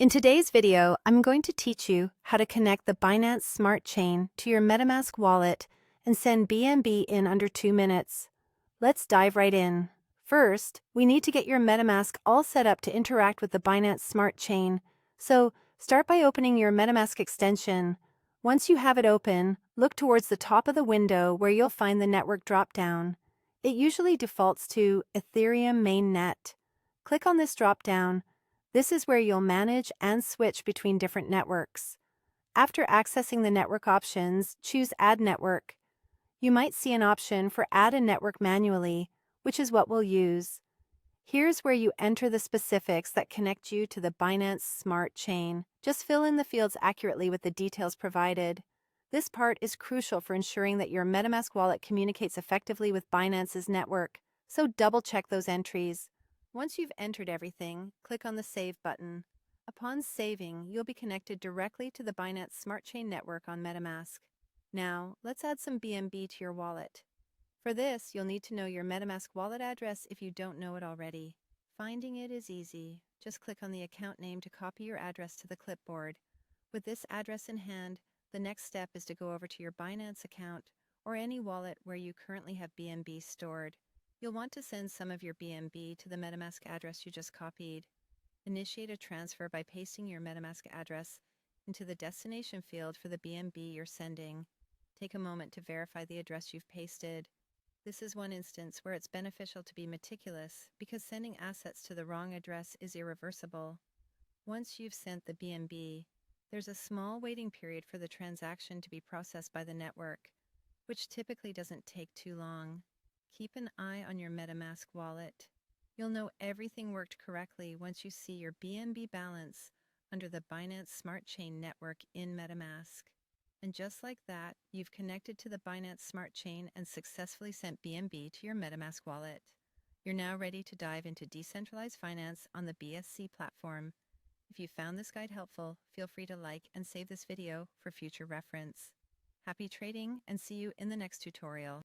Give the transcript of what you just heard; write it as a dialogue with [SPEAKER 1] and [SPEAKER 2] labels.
[SPEAKER 1] In today's video, I'm going to teach you how to connect the Binance Smart Chain to your MetaMask wallet and send BNB in under 2 minutes. Let's dive right in. First, we need to get your MetaMask all set up to interact with the Binance Smart Chain. So, start by opening your MetaMask extension. Once you have it open, look towards the top of the window where you'll find the network dropdown. It usually defaults to Ethereum Mainnet. Click on this dropdown. This is where you'll manage and switch between different networks. After accessing the network options, choose Add Network. You might see an option for Add a Network manually, which is what we'll use. Here's where you enter the specifics that connect you to the Binance Smart Chain. Just fill in the fields accurately with the details provided. This part is crucial for ensuring that your MetaMask wallet communicates effectively with Binance's network, so double-check those entries. Once you've entered everything, click on the Save button. Upon saving, you'll be connected directly to the Binance Smart Chain network on MetaMask. Now, let's add some BNB to your wallet. For this, you'll need to know your MetaMask wallet address if you don't know it already. Finding it is easy. Just click on the account name to copy your address to the clipboard. With this address in hand, the next step is to go over to your Binance account or any wallet where you currently have BNB stored. You'll want to send some of your BNB to the MetaMask address you just copied. Initiate a transfer by pasting your MetaMask address into the destination field for the BNB you're sending. Take a moment to verify the address you've pasted. This is one instance where it's beneficial to be meticulous because sending assets to the wrong address is irreversible. Once you've sent the BNB, there's a small waiting period for the transaction to be processed by the network, which typically doesn't take too long. Keep an eye on your MetaMask wallet. You'll know everything worked correctly once you see your BNB balance under the Binance Smart Chain network in MetaMask. And just like that, you've connected to the Binance Smart Chain and successfully sent BNB to your MetaMask wallet. You're now ready to dive into decentralized finance on the BSC platform. If you found this guide helpful, feel free to like and save this video for future reference. Happy trading and see you in the next tutorial.